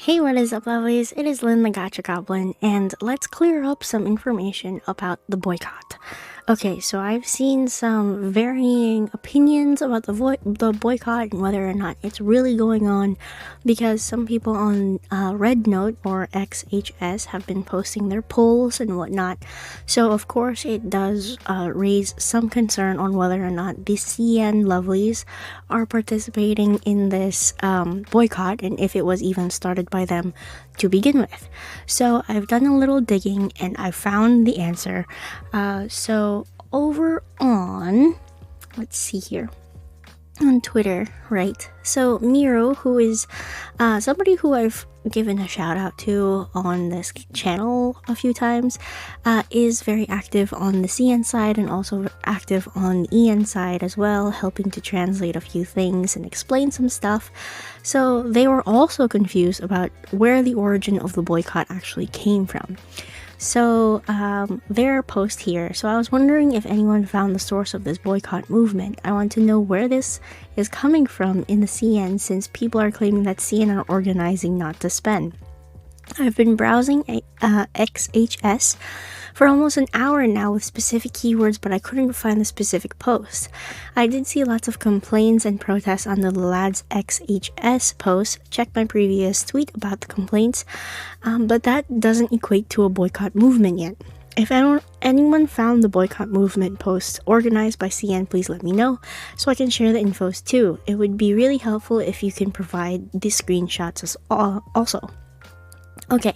Hey, what is up, lovelies? It is Lynn the Gacha Goblin, and let's clear up some information about the boycott. Okay, so I've seen some varying opinions about the boycott and whether or not it's really going on, because some people on Red Note or XHS have been posting their polls and whatnot. So of course it does raise some concern on whether or not the CN lovelies are participating in this boycott, and if it was even started by them to begin with. So I've done a little digging and I found the answer. So over on, let's see here, on Twitter, right? So Miro, who is somebody who I've given a shout out to on this channel a few times, is very active on the CN side and also active on the EN side as well, helping to translate a few things and explain some stuff. So they were also confused about where the origin of the boycott actually came from. So their post here. So I was wondering if anyone found the source of this boycott movement. I want to know where this is coming from in the CN, since people are claiming that CN are organizing not to spend. I've been browsing XHS for almost an hour now with specific keywords, but I couldn't find the specific post. I did see lots of complaints and protests under the Lads XHS post. Check my previous tweet about the complaints, but that doesn't equate to a boycott movement yet. If anyone found the boycott movement post organized by CN, please let me know so I can share the infos too. It would be really helpful if you can provide the screenshots also. Okay,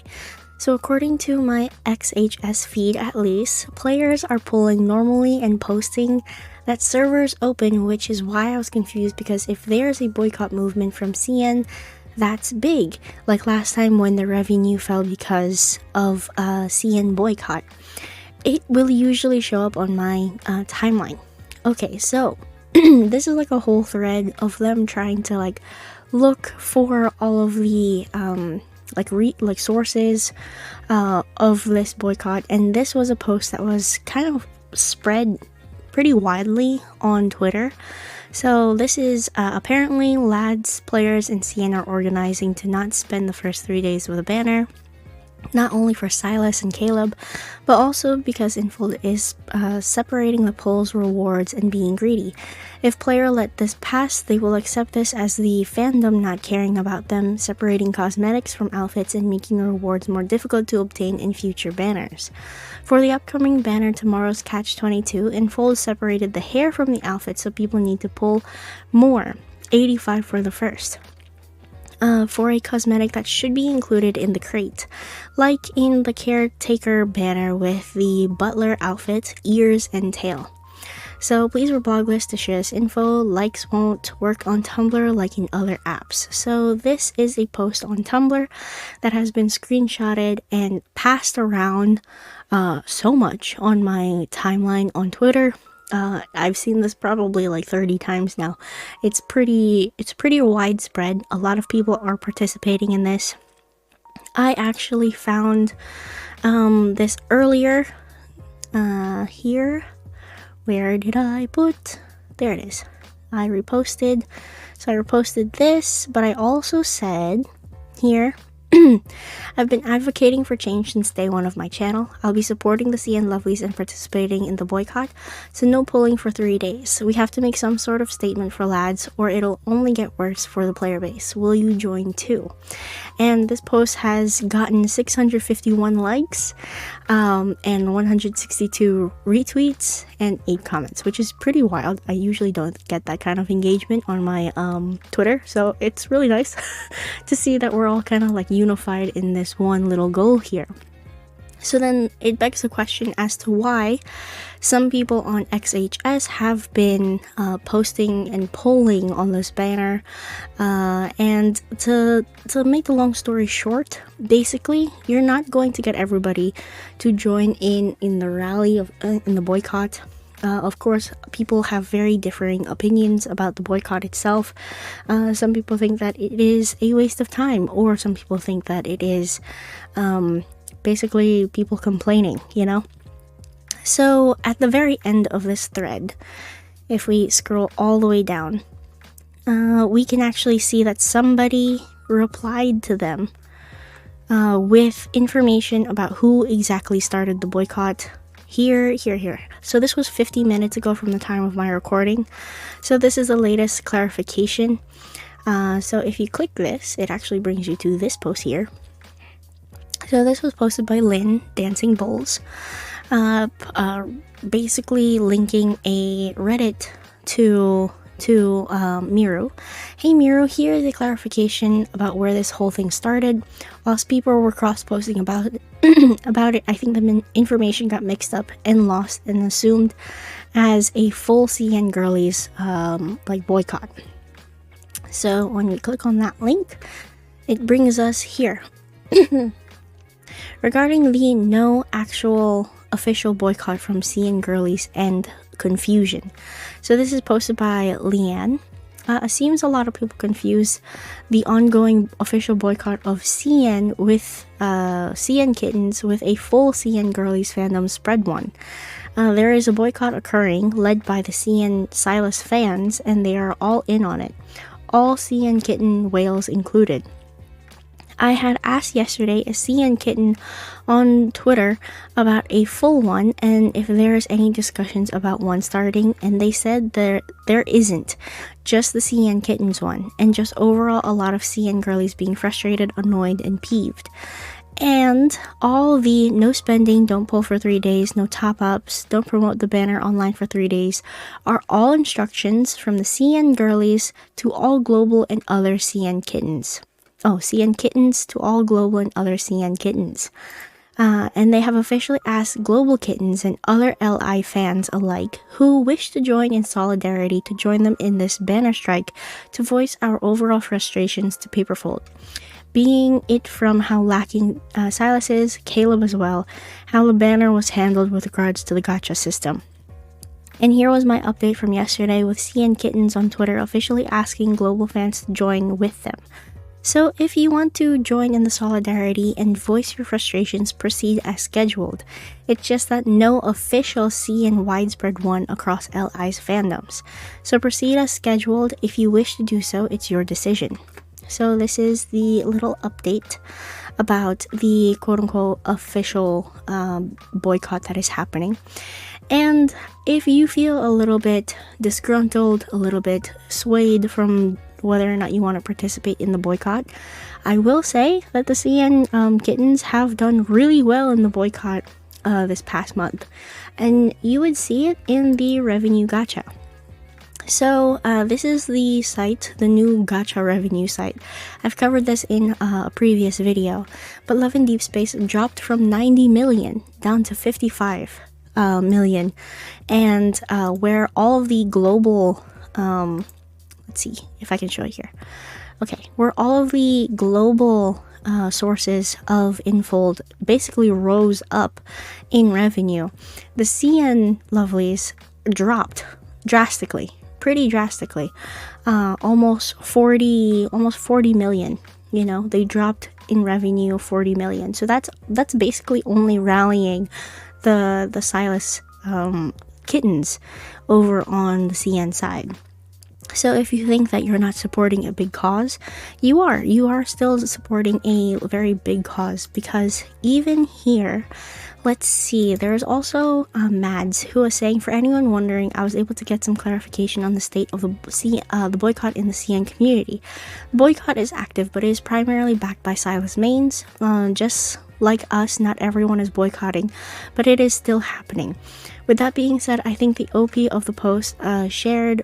so according to my XHS feed at least, players are polling normally and posting that servers open, which is why I was confused, because if there's a boycott movement from CN, that's big, like last time when the revenue fell because of CN boycott. It will usually show up on my timeline. Okay, so this is like a whole thread of them trying to like look for all of the sources of this boycott, and this was a post that was kind of spread pretty widely on Twitter. So this is apparently Lads players and CN are organizing to not spend the first 3 days with a banner, not only for Sylus and Caleb, but also because Infold is separating the polls, rewards, and being greedy. If player let this pass, they will accept this as the fandom not caring about them, separating cosmetics from outfits and making rewards more difficult to obtain in future banners. For the upcoming banner tomorrow's Catch 22, Infold separated the hair from the outfit, so people need to pull more, 85 for the first. For a cosmetic that should be included in the crate, like in the caretaker banner with the butler outfit, ears, and tail. So please reblog list to share this info. Likes won't work on Tumblr like in other apps. So this is a post on Tumblr that has been screenshotted and passed around so much on my timeline on Twitter. I've seen this probably like 30 times now. It's pretty widespread. A lot of people are participating in this. I actually found this earlier here. Where did I put? There it is. I reposted. So I reposted this, but I also said here, I've been advocating for change since day one of my channel. I'll be supporting the CN lovelies and participating in the boycott, so no pulling for 3 days. We have to make some sort of statement for Lads, or it'll only get worse for the player base. Will you join too? And this post has gotten 651 likes and 162 retweets and 8 comments, which is pretty wild. I usually don't get that kind of engagement on my Twitter, so it's really nice to see that we're all kind of like unified in this one little goal here. So then it begs the question as to why some people on XHS have been posting and polling on this banner, and to make the long story short, basically you're not going to get everybody to join in the rally of in the boycott. Of course, people have very differing opinions about the boycott itself. Some people think that it is a waste of time, or some people think that it is basically people complaining, you know? So at the very end of this thread, if we scroll all the way down, we can actually see that somebody replied to them with information about who exactly started the boycott. Here. So this was 50 minutes ago from the time of my recording. So this is the latest clarification. So if you click this, it actually brings you to this post here. So this was posted by Lynn Dancing Bulls, basically linking a Reddit to Miru. Hey Miru, here is a clarification about where this whole thing started. Whilst people were cross-posting about it, I think the information got mixed up and lost and assumed as a full CN girlies like boycott. So when we click on that link, it brings us here. Regarding the no actual official boycott from CN girlies and confusion. So this is posted by Leanne. It seems a lot of people confuse the ongoing official boycott of CN with CN kittens with a full CN girlies fandom spread one. There is a boycott occurring led by the CN Sylus fans, and they are all in on it. All CN kitten whales included. I had asked yesterday a CN kitten on Twitter about a full one and if there's any discussions about one starting, and they said there isn't, just the CN kittens one, and just overall a lot of CN girlies being frustrated, annoyed, and peeved. And all the no spending, don't pull for 3 days, no top-ups, don't promote the banner online for 3 days are all instructions from the CN girlies to all global and other CN kittens. Oh, CN kittens to all global and other CN kittens. And they have officially asked global kittens and other LI fans alike who wish to join in solidarity to join them in this banner strike to voice our overall frustrations to Paperfold. Being it from how lacking Sylus is, Caleb as well, how the banner was handled with regards to the Gacha system. And here was my update from yesterday with CN Kittens on Twitter officially asking global fans to join with them. So if you want to join in the solidarity and voice your frustrations, proceed as scheduled. It's just that no official CN widespread one across LI's fandoms. So proceed as scheduled. If you wish to do so, it's your decision. So this is the little update about the quote-unquote official boycott that is happening. And if you feel a little bit disgruntled, a little bit swayed from whether or not you want to participate in the boycott, I will say that the CN kittens have done really well in the boycott this past month. And you would see it in the revenue gacha. So this is the site, the new Gacha revenue site. I've covered this in a previous video, but Love in Deepspace dropped from 90 million down to 55 million, and where all of the global, let's see if I can show it here. Okay, where all of the global sources of Infold basically rose up in revenue, the CN lovelies dropped drastically. Pretty drastically, almost 40 million. You know, they dropped in revenue 40 million. So that's basically only rallying the Sylus kittens over on the CN side. So if you think that you're not supporting a big cause, you are still supporting a very big cause, because even here, let's see, there's also Mads who was saying, for anyone wondering, I was able to get some clarification on the state of the boycott in the CN community. The boycott is active, but it is primarily backed by Sylus Mains. Just like us, not everyone is boycotting, but it is still happening. With that being said, I think the OP of the post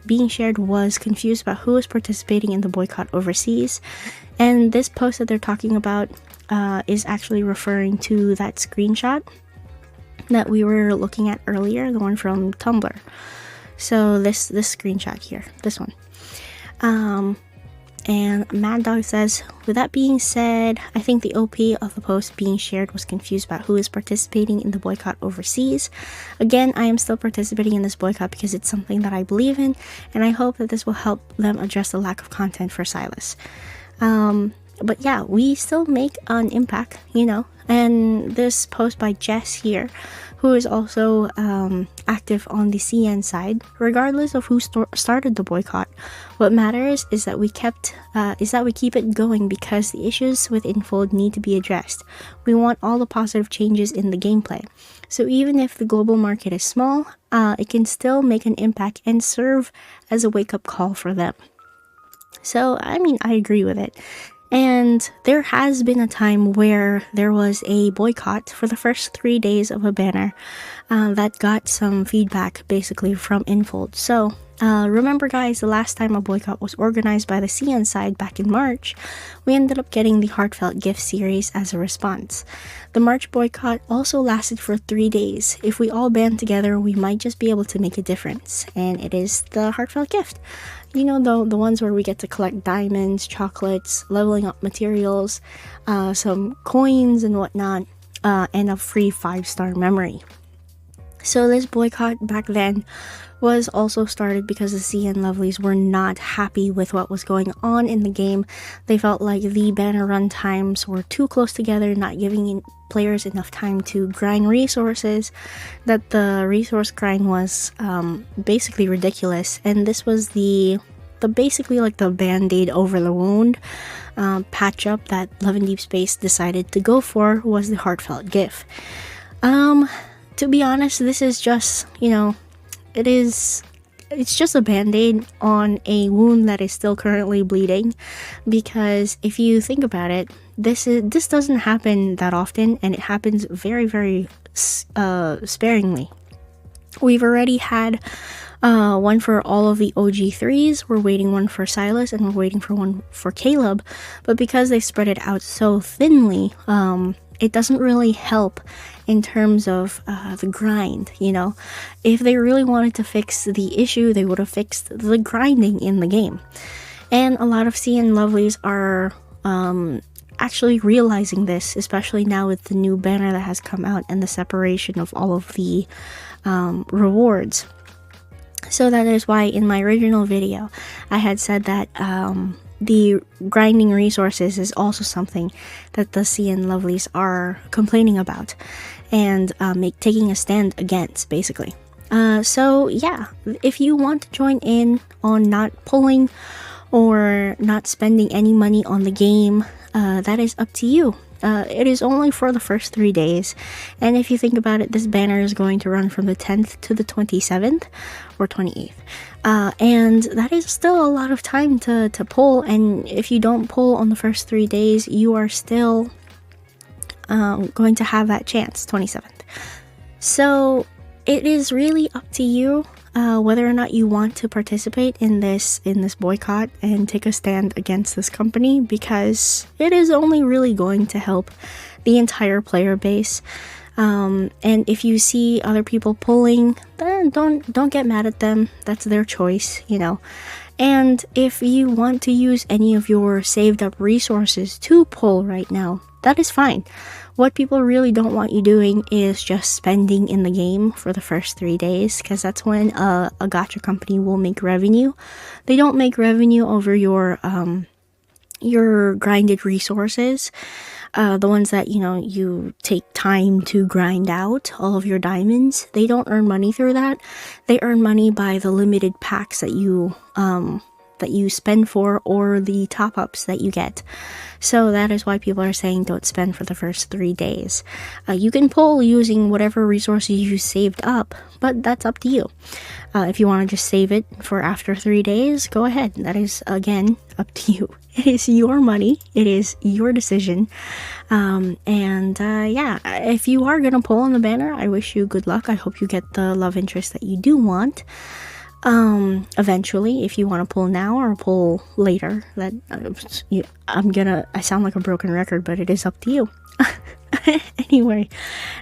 being shared was confused about who is participating in the boycott overseas. And this post that they're talking about is actually referring to that screenshot that we were looking at earlier, the one from Tumblr. So this screenshot here, this one. And Mad Dog says, with that being said, I think the OP of the post being shared was confused about who is participating in the boycott overseas. Again, I am still participating in this boycott because it's something that I believe in, and I hope that this will help them address the lack of content for Sylus. But yeah, we still make an impact, you know. And this post by Jess here, who is also active on the CN side, regardless of who started the boycott, what matters is that we keep it going because the issues with Infold need to be addressed. We want all the positive changes in the gameplay. So even if the global market is small, it can still make an impact and serve as a wake-up call for them. So, I mean, I agree with it. And there has been a time where there was a boycott for the first 3 days of a banner that got some feedback basically from Infold. So remember guys, the last time a boycott was organized by the CN side back in March, we ended up getting the Heartfelt Gift series as a response. The March boycott also lasted for 3 days. If we all band together, we might just be able to make a difference. And it is the Heartfelt Gift. You know, the ones where we get to collect diamonds, chocolates, leveling up materials, some coins and whatnot, and a free 5-star memory. So this boycott back then was also started because the CN Lovelies were not happy with what was going on in the game. They felt like the banner run times were too close together, not giving players enough time to grind resources, that the resource grind was basically ridiculous, and this was the basically like the band-aid over the wound patch up that Love and Deepspace decided to go for was the Heartfelt Gift. To be honest, this is just, you know, it's just a band-aid on a wound that is still currently bleeding, because if you think about it, this doesn't happen that often, and it happens very, very sparingly. We've already had one for all of the OG3s, we're waiting one for Sylus, and we're waiting for one for Caleb, but because they spread it out so thinly, it doesn't really help in terms of the grind, you know. If they really wanted to fix the issue, they would have fixed the grinding in the game. And a lot of CN Lovelies are actually realizing this, especially now with the new banner that has come out and the separation of all of the rewards. So that is why in my original video, I had said that the grinding resources is also something that the CN Lovelies are complaining about and taking a stand against, basically. So yeah, if you want to join in on not pulling or not spending any money on the game, that is up to you. It is only for the first 3 days, and if you think about it, this banner is going to run from the 10th to the 27th or 28th, and that is still a lot of time to pull. And if you don't pull on the first 3 days, you are still going to have that chance, 27th. So it is really up to you whether or not you want to participate in this boycott and take a stand against this company, because it is only really going to help the entire player base. And if you see other people pulling, then don't get mad at them. That's their choice, you know. And if you want to use any of your saved up resources to pull right now, that is fine. What people really don't want you doing is just spending in the game for the first 3 days, because that's when a gacha company will make revenue. They don't make revenue over your grinded resources, the ones that, you know, you take time to grind out, all of your diamonds. They don't earn money through that. They earn money by the limited packs that you spend for, or the top-ups that you get. So that is why people are saying don't spend for the first 3 days. You can pull using whatever resources you saved up, but that's up to you. If you want to just save it for after 3 days, go ahead. That is, again, up to you. It is your money. It is your decision. Yeah, if you are gonna pull on the banner, I wish you good luck. I hope you get the love interest that you do want. Eventually, if you want to pull now or pull later, that I sound like a broken record, but it is up to you. Anyway,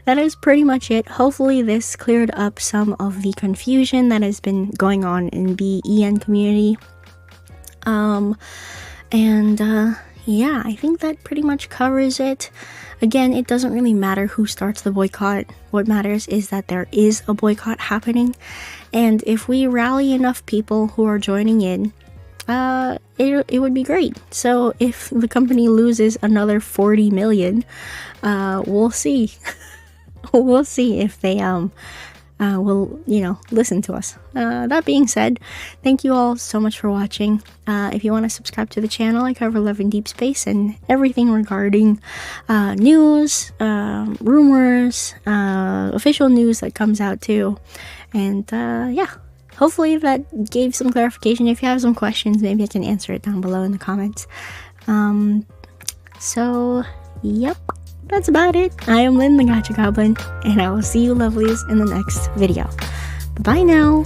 that is pretty much it. Hopefully this cleared up some of the confusion that has been going on in the EN community. Yeah, I think that pretty much covers it. Again, it doesn't really matter who starts the boycott. What matters is that there is a boycott happening. And if we rally enough people who are joining in, it would be great. So if the company loses another 40 million, we'll see. We'll see if they will, listen to us. That being said, thank you all so much for watching. If you want to subscribe to the channel, I cover Love in Deepspace and everything regarding news, rumors, official news that comes out too. And yeah, hopefully that gave some clarification. If you have some questions, maybe I can answer it down below in the comments. So yep, that's about it. I am Lynn, the Gacha Goblin, and I will see you lovelies in the next video. Bye now!